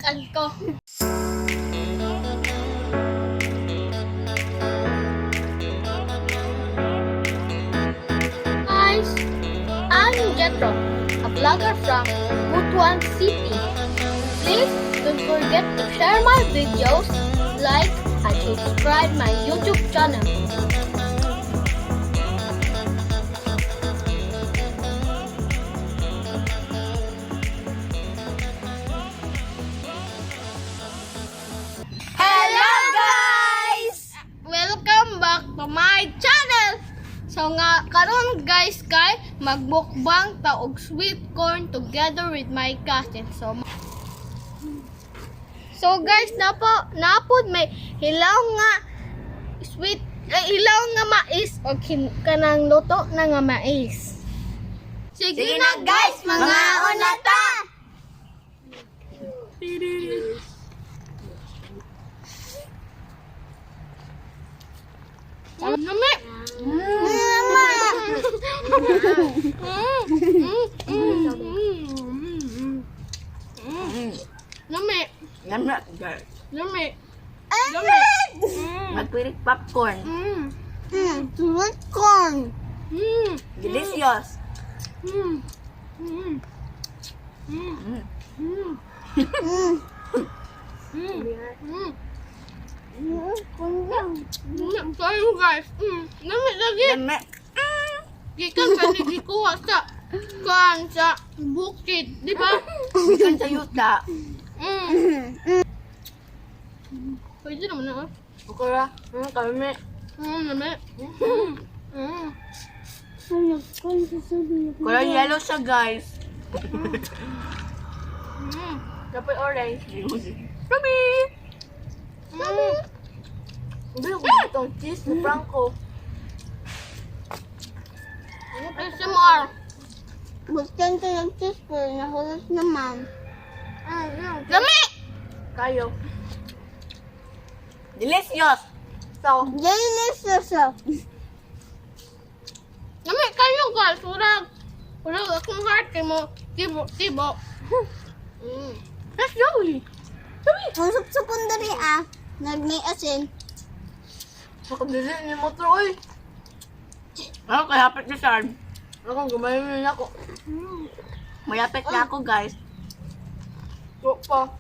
An ko. Guys, I'm Jetro, a vlogger from Butuan City. Please don't forget to share my videos, like, and subscribe my YouTube channel. Hello guys! Welcome back to my channel. So nga karon guys kay magbukbang ta og sweet corn together with my cousin. So guys, napod may hilaw nga sweet hilaw nga mais o kanang luto na nga mais. Sige na guys, mga onata. Nami. Nami. Lamnak, guys. Nami. Magpirik popcorn. Sweet corn. Delicious. Kayo guys. Nami lagi. Lamnak. Gikan ka ni gikuha sa bukid, di ba? Ikan sa yuta. Pwede naman na. Bukara. Kami. Nami. Kaya yellow siya, guys. Dapat orange. Kami. Hindi ko itong cheese na Franco. ASMR. Gusto ko yung cheese pero nahulog naman. Nami! Kayo. Delicious. So, Delicious. Nami, kayo guys. Urag akong heart kay mo. Tibo. let's go. Ang sup-supon dari nagmay asin. Makadali niya mo to, oy. Ako, kaya hapit ni Sarn. Ako, gumayon na ako. Mayapit na ako, guys. Go pa.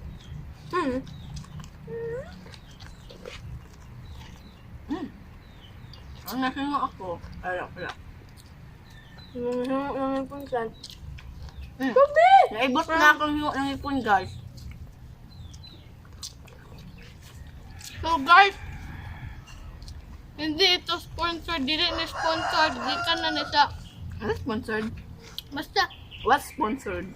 Ang nasingo ako. Ay, wala. Nasingo ng ipon, San. Gabi! Naibos na akong hingo ng ipon, guys. So guys, hindi ito sponsored, dili ni sponsored, di ka na nasa, Ano sponsored? basta, What sponsored?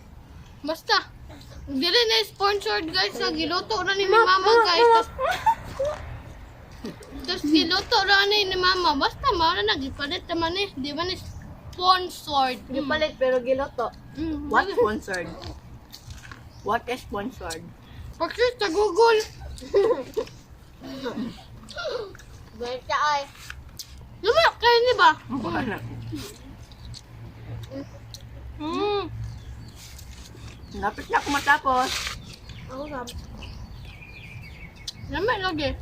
dili na sponsored guys, sa giluto na ni mama guys, tas giluto na ni mama, basta mauna na, gipalit naman di ba ni sponsored. Gipalit pero giloto. What What? sponsored? What is sponsored? Pag-search sa Google. Basta ay. Lumak kayo ni ba? Wala. Napit na ako matapos. Ako sabi. Lamay lagi.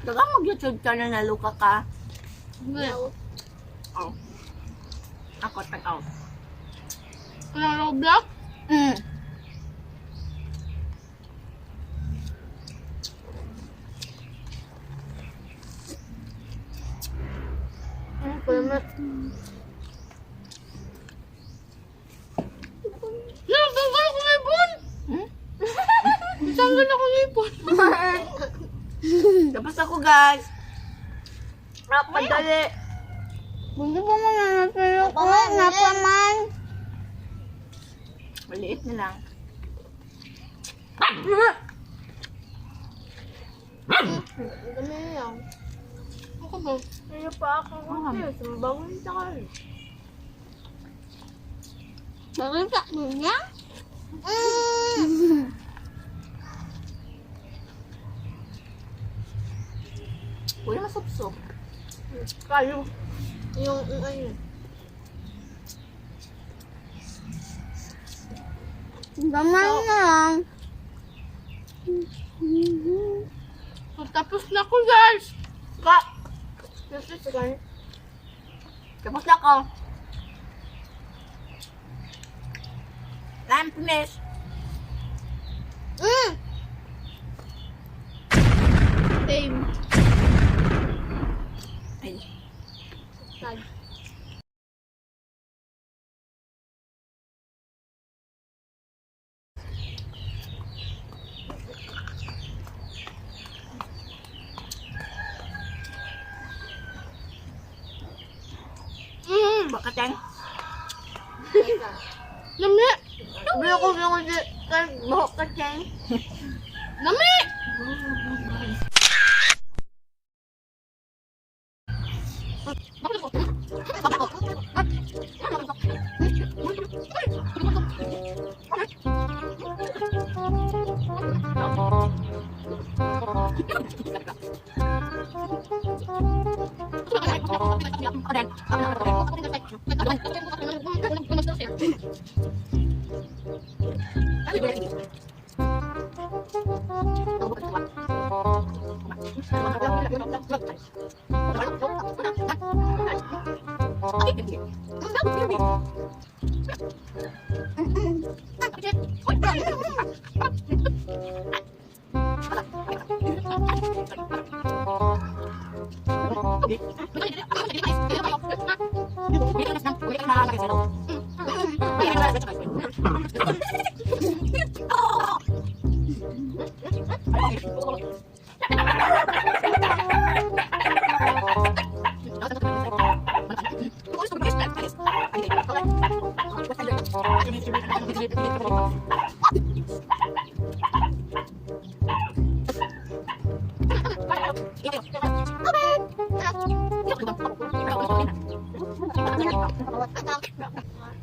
Daga mag-YouTube channel na luka ka. Oh. Ako tag-out. Ano Roblox? Permit. Natanggal ako ng ipon! Natanggal ako ng ipon! Tapos ako, guys. Padali. Hindi pa man natalo ko. Napaman. Maliit na lang. Dami lang. Ako ba? Kaya pa ako. Sumbangon sa kayo. Bakit ka niya? Uy, masupsop. Kayo. Yung ano. Gaman lang. So, tapos na ko, guys. Tapos na ko. I'm finished. Same. Ay. Bakit yan? Lami! Sabi ko yung hindi bakit yan? Lami!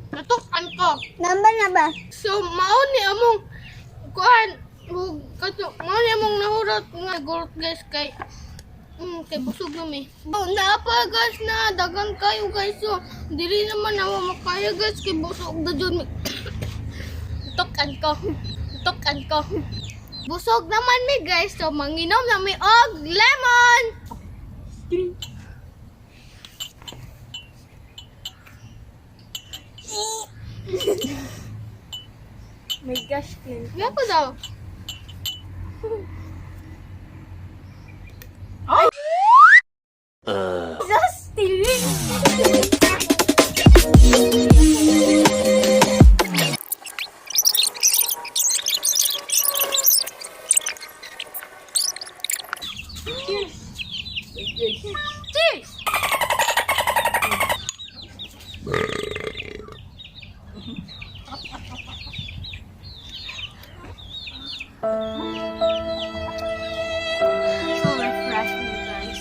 Natukan ko. Namba na ba? So, mao ni among kuan mao ni among nahurot nga gulot guys kay kay busog na mi. Oh, naapa guys na dagan kayo guys. So, dili naman ako makaya guys kay busog na jud mi. Tukan ko. Busog naman mi guys. So, manginom na mi og lemon. May gosh clean. Nga po daw. Just stealing. Cheers! So refreshing, guys.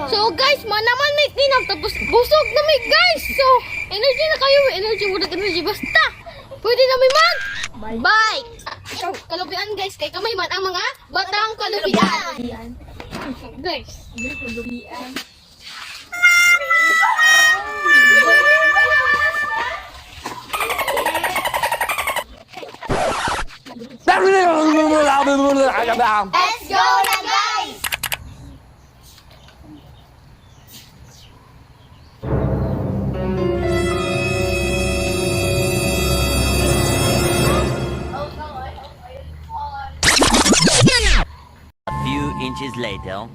So guys, naman may tinam tapos busog na may guys. So, energy na kayo, energy basta. Pwede na may mag. Bye. Kalubian guys, kay kamay man ang mga batang kalubian. Guys, Let's go na, guys! A few inches later.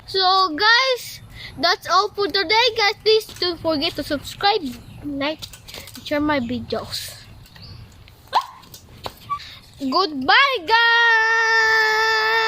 so guys, that's all for today guys. Please don't forget to subscribe, like, and share my videos. Goodbye guys!